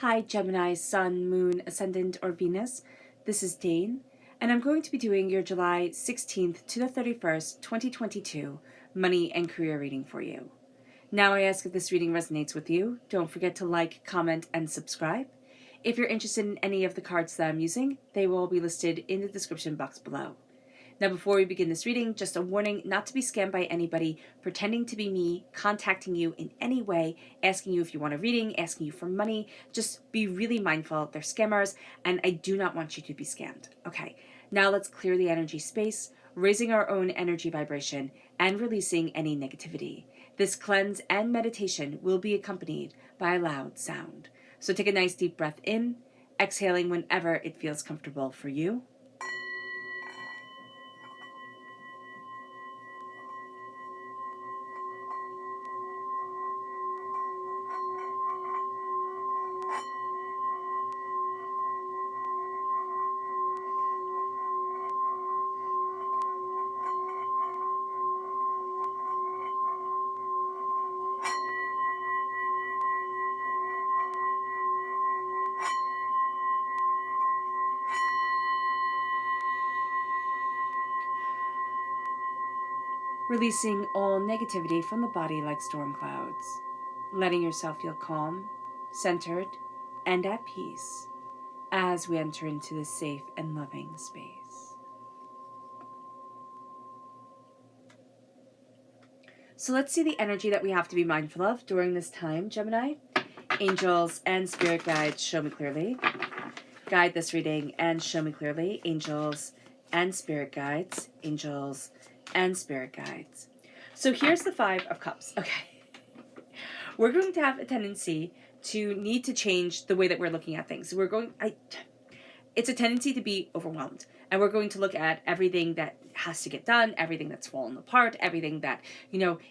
Hi Gemini, Sun, Moon, Ascendant, or Venus. This is Dane, and I'm going to be doing your July 16th to the 31st, 2022 money and career reading for you. Now I ask if this reading resonates with you. Don't forget to like, comment, and subscribe. If you're interested in any of the cards that I'm using, they will be listed in the description box below. Now, before we begin this reading, just a warning not to be scammed by anybody pretending to be me, contacting you in any way, asking you if you want a reading, asking you for money. Just be really mindful. They're scammers, and I do not want you to be scammed. Okay, now let's clear the energy space, raising our own energy vibration and releasing any negativity. This cleanse and meditation will be accompanied by a loud sound. So take a nice deep breath in, exhaling whenever it feels comfortable for you. Releasing all negativity from the body like storm clouds. Letting yourself feel calm, centered, and at peace as we enter into this safe and loving space. So let's see the energy that we have to be mindful of during this time, Gemini. Angels and spirit guides, show me clearly. Guide this reading and show me clearly. Angels and spirit guides. Angels and spirit guides. So here's the Five of Cups. Okay. We're going to have a tendency to need to change the way that we're looking at things. It's a tendency to be overwhelmed. And we're going to look at everything that has to get done, everything that's fallen apart, everything that,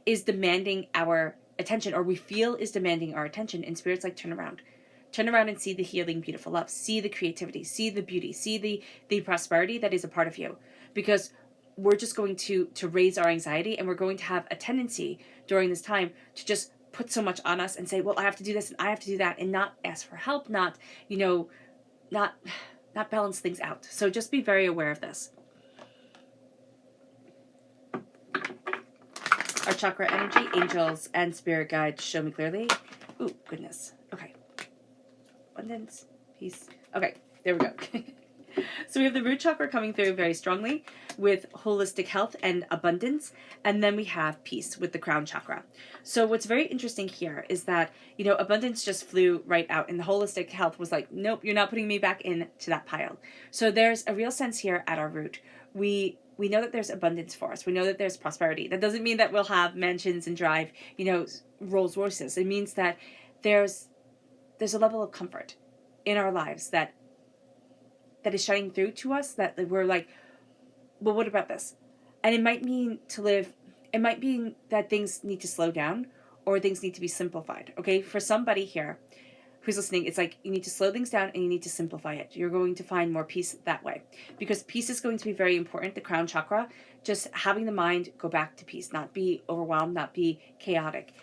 is demanding our attention, or we feel is demanding our attention. And Spirit's like, turn around. Turn around and see the healing, beautiful love. See the creativity. See the beauty. See the prosperity that is a part of you. Because we're just going to raise our anxiety, and we're going to have a tendency during this time to just put so much on us and say, well, I have to do this and I have to do that, and not ask for help, not balance things out. So just be very aware of this. Our chakra energy, angels and spirit guides, show me clearly. Ooh, goodness. Okay. Abundance, peace. Okay, there we go. So we have the root chakra coming through very strongly with holistic health and abundance. And then we have peace with the crown chakra. So what's very interesting here is that, abundance just flew right out, and the holistic health was like, nope, you're not putting me back into that pile. So there's a real sense here at our root. We know that there's abundance for us. We know that there's prosperity. That doesn't mean that we'll have mansions and drive, Rolls Royces. It means that there's a level of comfort in our lives that is shining through to us, that we're like, well, what about this? And it might mean it might mean that things need to slow down, or things need to be simplified. Okay, for somebody here who's listening, it's like you need to slow things down and you need to simplify it. You're going to find more peace that way, because peace is going to be very important. The crown chakra, just having the mind go back to peace, not be overwhelmed, not be chaotic.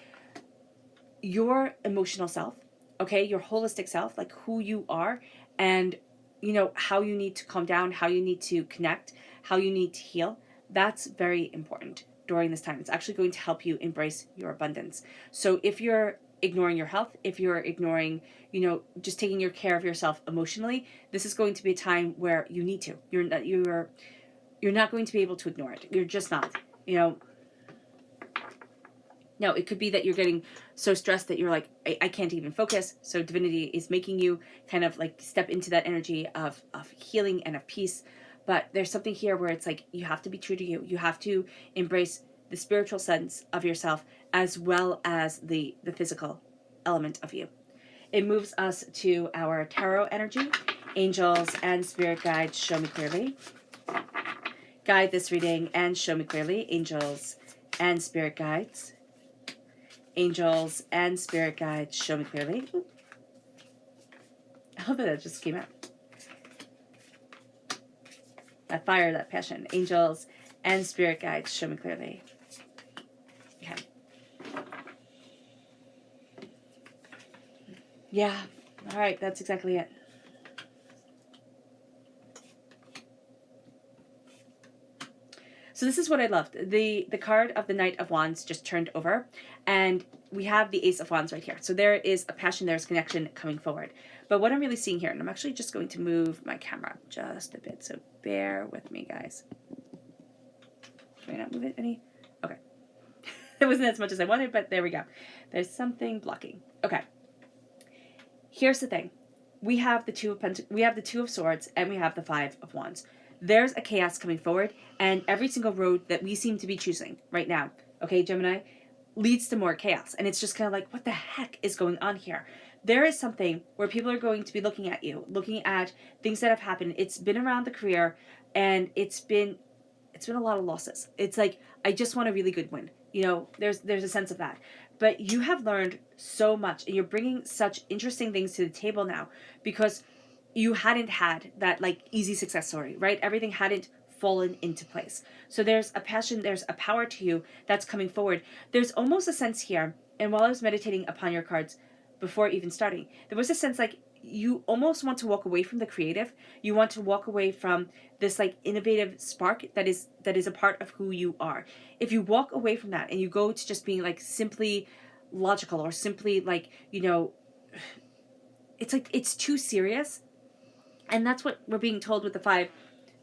Your emotional self, okay, your holistic self, like who you are, and how you need to calm down, how you need to connect, how you need to heal. That's very important during this time. It's actually going to help you embrace your abundance. So if you're ignoring your health, if you're ignoring, just taking your care of yourself emotionally, this is going to be a time where you need to. You're not going to be able to ignore it. You're just not. No, it could be that you're getting so stressed that you're like, I can't even focus. So divinity is making you kind of like step into that energy of healing and of peace. But there's something here where it's like, you have to be true to you. You have to embrace the spiritual sense of yourself as well as the physical element of you. It moves us to our tarot energy. Angels and spirit guides, show me clearly. Guide this reading and show me clearly. Angels and spirit guides. Angels and spirit guides, show me clearly. Ooh. I love that just came out. That fire, that passion. Angels and spirit guides, show me clearly. Okay. Yeah, All right, that's exactly it. So this is what I loved. The card of the Knight of Wands just turned over, and we have the Ace of Wands right here. So there is a passion, there's connection coming forward. But what I'm really seeing here, and I'm actually just going to move my camera just a bit, so bear with me, guys. Can I not move it any? Okay. It wasn't as much as I wanted, but there we go. There's something blocking. Okay. Here's the thing. We have the Two of Swords, and we have the Five of Wands. There's a chaos coming forward, and every single road that we seem to be choosing right now, okay, Gemini, leads to more chaos. And it's just kind of like, what the heck is going on here? There is something where people are going to be looking at you, looking at things that have happened. It's been around the career, and it's been a lot of losses. It's like, I just want a really good win. You know, there's a sense of that. But you have learned so much, and you're bringing such interesting things to the table now, because you hadn't had that like easy success story, right? Everything hadn't fallen into place. So there's a passion, there's a power to you that's coming forward. There's almost a sense here, and while I was meditating upon your cards before even starting, there was a sense like you almost want to walk away from the creative. You want to walk away from this like innovative spark that is a part of who you are. If you walk away from that and you go to just being like simply logical, or simply like, you know, it's like it's too serious. And that's what we're being told with the Five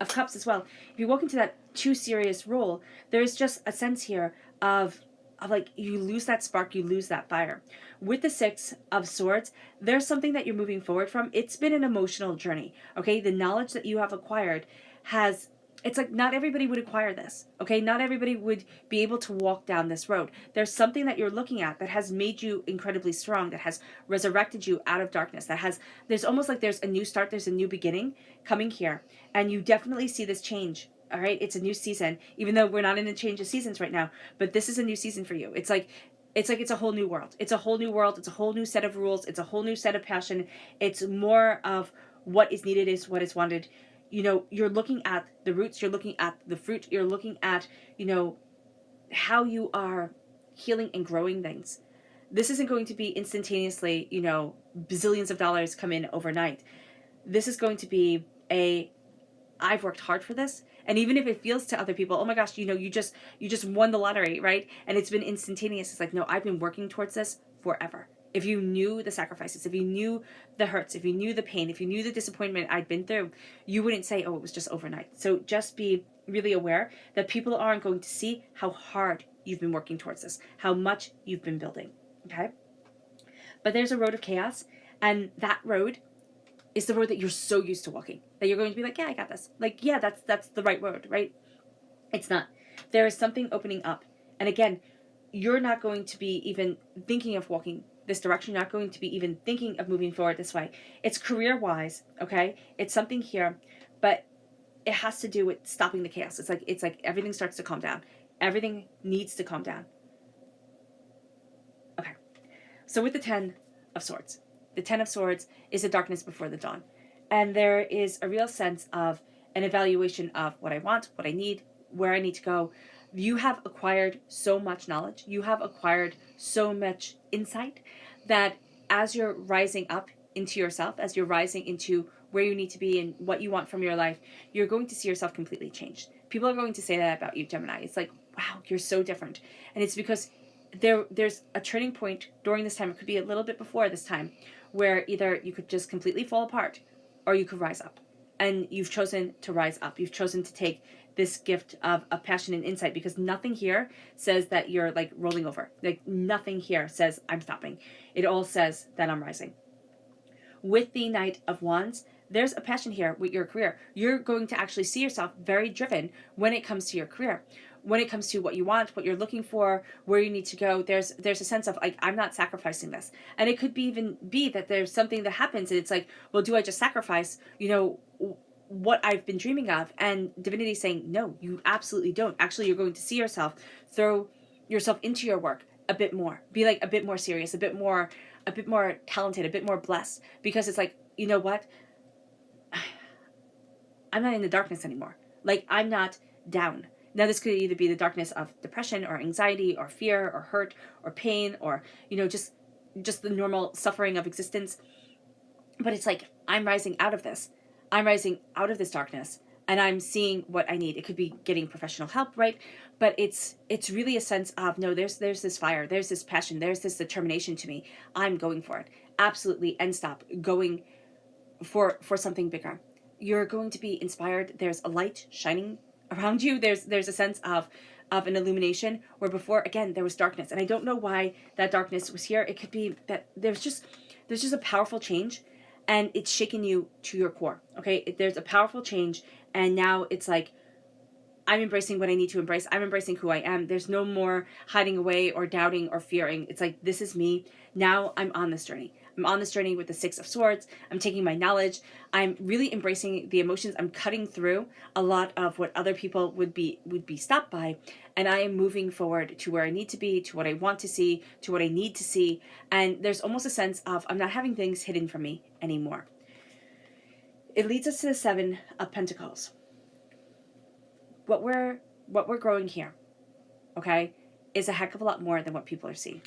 of Cups as well. If you walk into that too serious role, there's just a sense here of like you lose that spark, you lose that fire. With the Six of Swords, there's something that you're moving forward from. It's been an emotional journey, okay? The knowledge that you have acquired it's like not everybody would acquire this, okay? Not everybody would be able to walk down this road. There's something that you're looking at that has made you incredibly strong, that has resurrected you out of darkness, there's almost like there's a new start, there's a new beginning coming here. And you definitely see this change, all right? It's a new season, even though we're not in a change of seasons right now, but this is a new season for you. It's a whole new world. It's a whole new world. It's a whole new set of rules. It's a whole new set of passion. It's more of what is needed is what is wanted. You know, you're looking at the roots, you're looking at the fruit, you're looking at, you know, how you are healing and growing things. This isn't going to be instantaneously, you know, bazillions of dollars come in overnight. This is going to be I've worked hard for this. And even if it feels to other people, oh my gosh, you know, you just won the lottery, right? And it's been instantaneous. It's like, no, I've been working towards this forever. If you knew the sacrifices, if you knew the hurts, if you knew the pain, if you knew the disappointment I'd been through, you wouldn't say, oh, it was just overnight. So just be really aware that people aren't going to see how hard you've been working towards this, how much you've been building, okay? But there's a road of chaos, and that road is the road that you're so used to walking, that you're going to be like, yeah, I got this. Like, yeah, that's the right road, right? It's not. There is something opening up. And again, you're not going to be even thinking of walking this direction. You're not going to be even thinking of moving forward this way. It's career-wise, okay? It's something here, but it has to do with stopping the chaos. It's like everything starts to calm down. Everything needs to calm down. Okay. So with the Ten of Swords, the Ten of Swords is the darkness before the dawn. And there is a real sense of an evaluation of what I want, what I need, where I need to go. You have acquired so much knowledge. You have acquired so much insight that as you're rising up into yourself, as you're rising into where you need to be and what you want from your life, you're going to see yourself completely changed. People are going to say that about you, Gemini. It's like, wow, you're so different. And it's because there's a turning point during this time. It could be a little bit before this time, where either you could just completely fall apart or you could rise up. And you've chosen to rise up. You've chosen to take this gift of passion and insight, because nothing here says that you're like rolling over. Like nothing here says I'm stopping. It all says that I'm rising. With the Knight of Wands, there's a passion here with your career. You're going to actually see yourself very driven when it comes to your career. When it comes to what you want, what you're looking for, where you need to go, there's a sense of like, I'm not sacrificing this. And it could even be that there's something that happens and it's like, well, do I just sacrifice, you know, what I've been dreaming of? And divinity saying, no, you absolutely don't. Actually, you're going to see yourself, throw yourself into your work a bit more, be like a bit more serious, a bit more talented, a bit more blessed, because it's like, you know what? I'm not in the darkness anymore. Like, I'm not down. Now, this could either be the darkness of depression or anxiety or fear or hurt or pain or, you know, just the normal suffering of existence. But it's like, I'm rising out of this. I'm rising out of this darkness, and I'm seeing what I need. It could be getting professional help, right? But it's really a sense of, no, there's this fire, there's this passion, there's this determination to me. I'm going for it. Absolutely, and stop going for something bigger. You're going to be inspired. There's a light shining around you. There's a sense of an illumination, where before, again, there was darkness. And I don't know why that darkness was here. It could be that there's just a powerful change, and it's shaking you to your core. Okay, there's a powerful change, and now it's like, I'm embracing what I need to embrace. I'm embracing who I am. There's no more hiding away or doubting or fearing. It's like, this is me. Now I'm on this journey. I'm on this journey with the Six of Swords. I'm taking my knowledge. I'm really embracing the emotions. I'm cutting through a lot of what other people would be stopped by. And I am moving forward to where I need to be, to what I want to see, to what I need to see. And there's almost a sense of, I'm not having things hidden from me anymore. It leads us to the Seven of Pentacles. What we're growing here, okay, is a heck of a lot more than what people are seeing.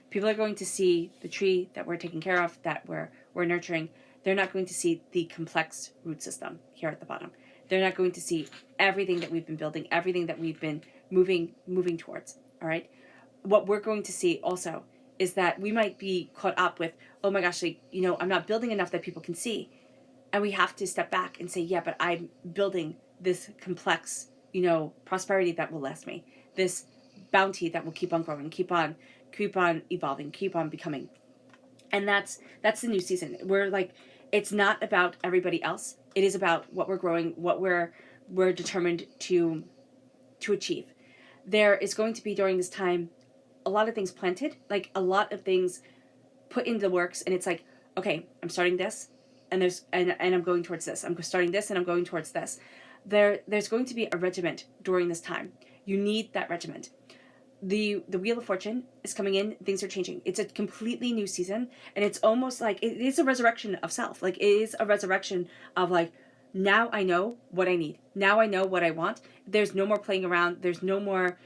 People are going to see the tree that we're taking care of, that we're nurturing. They're not going to see the complex root system here at the bottom. They're not going to see everything that we've been building, everything that we've been moving towards, all right? What we're going to see also is that we might be caught up with, oh my gosh, like, I'm not building enough that people can see. And we have to step back and say, yeah, but I'm building this complex, prosperity that will last me, this bounty that will keep on growing, keep on evolving, keep on becoming. And that's the new season. We're like, it's not about everybody else. It is about what we're growing, what we're determined to achieve. There is going to be, during this time, a lot of things planted, like a lot of things put into the works, and it's like, okay, I'm starting this, and I'm going towards this. I'm starting this, and I'm going towards this. There's going to be a regiment during this time. You need that regiment. The Wheel of Fortune is coming in. Things are changing. It's a completely new season, and it's almost like it is a resurrection of self. Like, it is a resurrection of, like, now I know what I need. Now I know what I want. There's no more playing around. There's no more,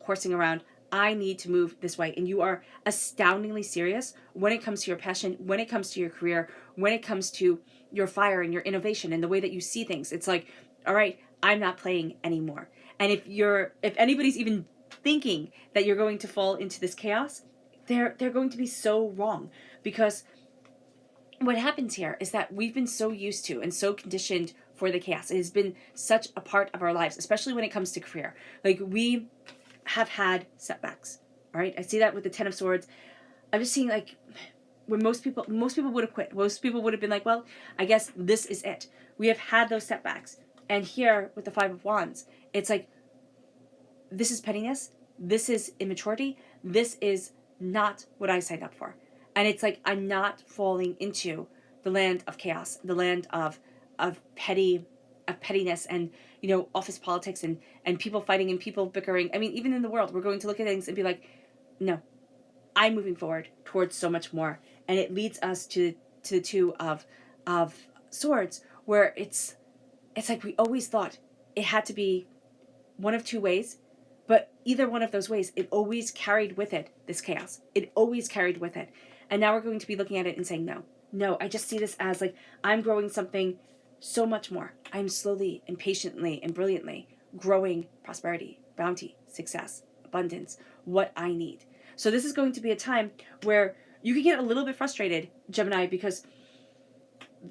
coursing around. I need to move this way. And you are astoundingly serious when it comes to your passion, when it comes to your career, when it comes to your fire and your innovation and the way that you see things. It's like, all right, I'm not playing anymore. And if anybody's even thinking that you're going to fall into this chaos, they're going to be so wrong. Because what happens here is that we've been so used to and so conditioned for the chaos. It has been such a part of our lives, especially when it comes to career. Like, we have had setbacks, all right? I see that with the Ten of Swords. I'm just seeing, like, when most people would have quit. Most people would have been like, well, I guess this is it. We have had those setbacks. And here with the Five of Wands, it's like, this is pettiness. This is immaturity. This is not what I signed up for. And it's like, I'm not falling into the land of chaos, the land of pettiness and, office politics and people fighting and people bickering. I mean, even in the world, we're going to look at things and be like, no, I'm moving forward towards so much more. And it leads us to the Two of Swords, where it's like, we always thought it had to be one of two ways, but either one of those ways, it always carried with it this chaos. It always carried with it. And now we're going to be looking at it and saying, no, I just see this as, like, I'm growing something so much more. I'm slowly and patiently and brilliantly growing prosperity, bounty, success, abundance, what I need. So this is going to be a time where you can get a little bit frustrated, Gemini, because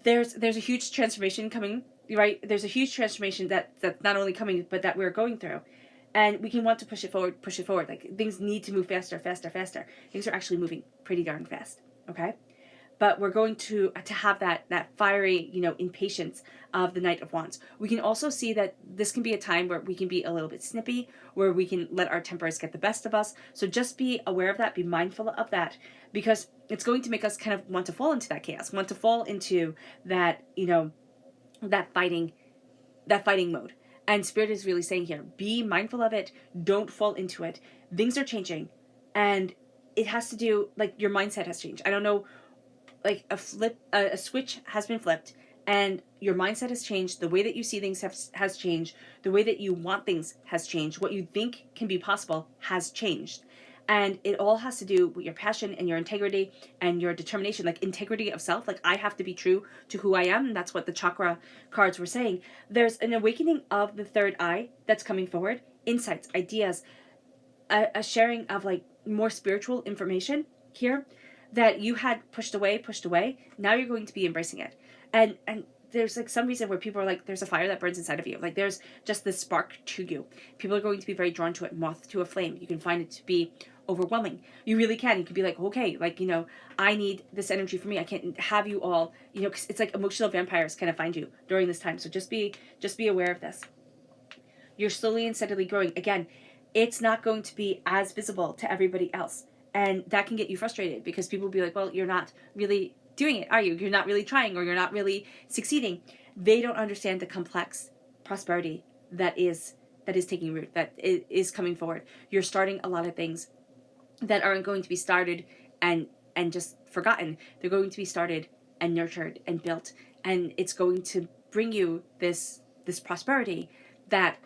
there's a huge transformation coming, right? There's a huge transformation that's not only coming, but that we're going through. And we can want to push it forward. Like, things need to move faster. Things are actually moving pretty darn fast, okay? But we're going to have that fiery, impatience of the Knight of Wands. We can also see that this can be a time where we can be a little bit snippy, where we can let our tempers get the best of us. So just be aware of that, be mindful of that, because it's going to make us kind of want to fall into that chaos, want to fall into that, that fighting mode. And Spirit is really saying here, be mindful of it. Don't fall into it. Things are changing. And it has to do, like, your mindset has changed. I don't know, like, a switch has been flipped, and your mindset has changed. The way that you see things has changed. The way that you want things has changed. What you think can be possible has changed. And it all has to do with your passion and your integrity and your determination, like integrity of self. Like I have to be true to who I am. And that's what the chakra cards were saying. There's an awakening of the third eye that's coming forward, insights, ideas, a sharing of like more spiritual information here that you had pushed away. Now you're going to be embracing it. And there's like some reason where people are like, there's a fire that burns inside of you. Like there's just this spark to you. People are going to be very drawn to it, moth to a flame. You can find it to be overwhelming. You really can. You can be like, okay, like, you know, I need this energy for me. I can't have you all, you know, 'cause it's like emotional vampires kind of find you during this time. So just be aware of this. You're slowly and steadily growing. Again, it's not going to be as visible to everybody else. And that can get you frustrated because people will be like, well, you're not really doing it, are you? You're not really trying, or you're not really succeeding. They don't understand the complex prosperity that is taking root, that is coming forward. You're starting a lot of things that aren't going to be started and just forgotten. They're going to be started and nurtured and built, and it's going to bring you this prosperity that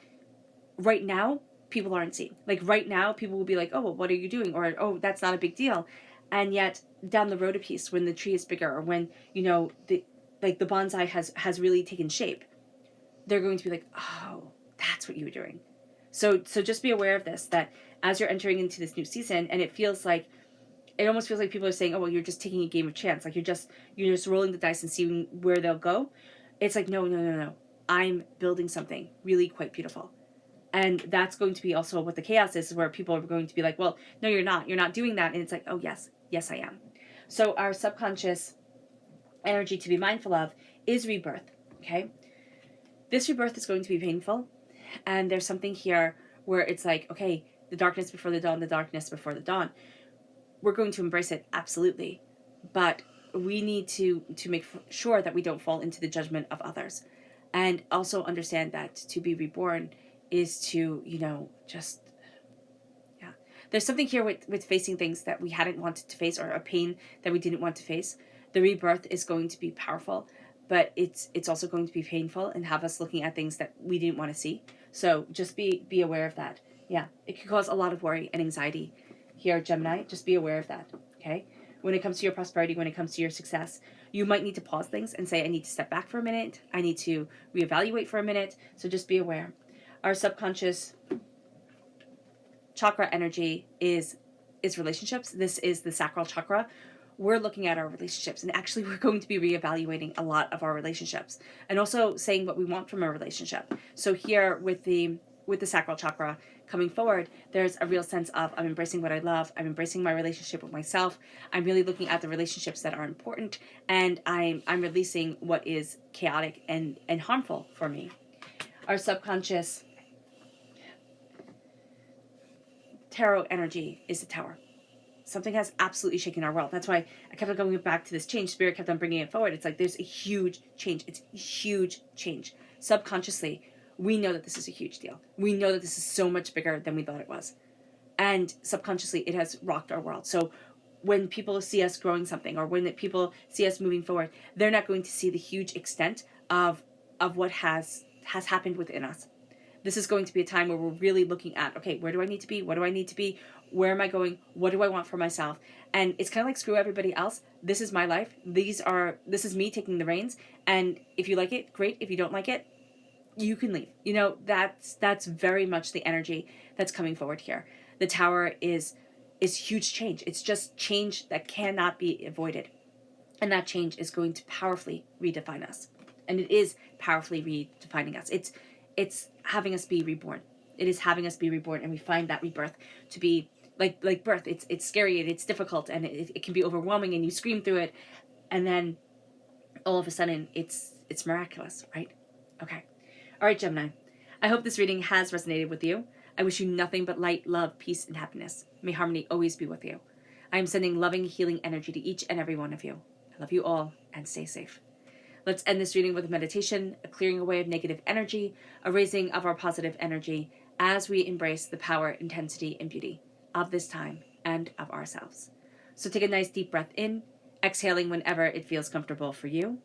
right now people aren't seeing. Like right now people will be like, oh, well, what are you doing? Or, oh, that's not a big deal. And yet down the road a piece, when the tree is bigger, or when, you know, the bonsai has really taken shape, they're going to be like, oh, that's what you were doing. So just be aware of this, that as you're entering into this new season, and it almost feels like people are saying, oh, well, you're just taking a game of chance. Like you're just rolling the dice and seeing where they'll go. It's like, no. I'm building something really quite beautiful. And that's going to be also what the chaos is, where people are going to be like, well, no, you're not. You're not doing that. And it's like, oh, yes, I am. So our subconscious energy to be mindful of is rebirth, okay? This rebirth is going to be painful. And there's something here where it's like, okay, the darkness before the dawn, the darkness before the dawn. We're going to embrace it, absolutely. But we need to make sure that we don't fall into the judgment of others. And also understand that to be reborn is to, you know, just, yeah. There's something here with facing things that we hadn't wanted to face, or a pain that we didn't want to face. The rebirth is going to be powerful, but it's also going to be painful and have us looking at things that we didn't want to see. So just be aware of that. Yeah, it can cause a lot of worry and anxiety here, Gemini. Just be aware of that, okay? When it comes to your prosperity, when it comes to your success, you might need to pause things and say, I need to step back for a minute. I need to reevaluate for a minute. So just be aware. Our subconscious chakra energy is relationships. This is the sacral chakra. We're looking at our relationships, and actually we're going to be reevaluating a lot of our relationships, and also saying what we want from a relationship. So here with the sacral chakra coming forward, there's a real sense of, I'm embracing what I love. I'm embracing my relationship with myself. I'm really looking at the relationships that are important, and I'm releasing what is chaotic and harmful for me. Our subconscious tarot energy is the Tower. Something has absolutely shaken our world. That's why I kept on going back to this change. Spirit kept on bringing it forward. It's like there's a huge change. It's a huge change. Subconsciously, we know that this is a huge deal. We know that this is so much bigger than we thought it was. And subconsciously, it has rocked our world. So when people see us growing something, or when people see us moving forward, they're not going to see the huge extent of what has happened within us. This is going to be a time where we're really looking at, okay, where do I need to be? What do I need to be? Where am I going? What do I want for myself? And it's kind of like, screw everybody else. This is my life. This is me taking the reins. And if you like it, great. If you don't like it, you can leave. You know, that's very much the energy that's coming forward here. The Tower is huge change. It's just change that cannot be avoided. And that change is going to powerfully redefine us. And it is powerfully redefining us. It's having us be reborn. It is having us be reborn, and we find that rebirth to be like birth. It's scary, and it's difficult, and it can be overwhelming, and you scream through it, and then all of a sudden it's miraculous, right? Okay. All right, Gemini. I hope this reading has resonated with you. I wish you nothing but light, love, peace, and happiness. May harmony always be with you. I am sending loving, healing energy to each and every one of you. I love you all, and stay safe. Let's end this reading with a meditation, a clearing away of negative energy, a raising of our positive energy as we embrace the power, intensity, and beauty of this time and of ourselves. So take a nice deep breath in, exhaling whenever it feels comfortable for you.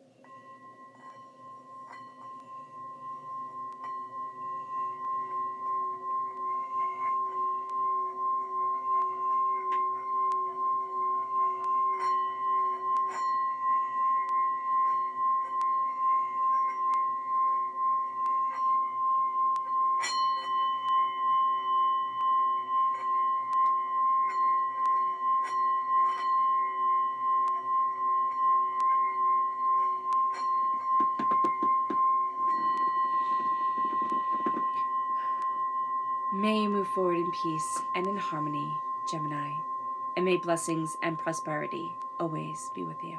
May you move forward in peace and in harmony, Gemini, and may blessings and prosperity always be with you.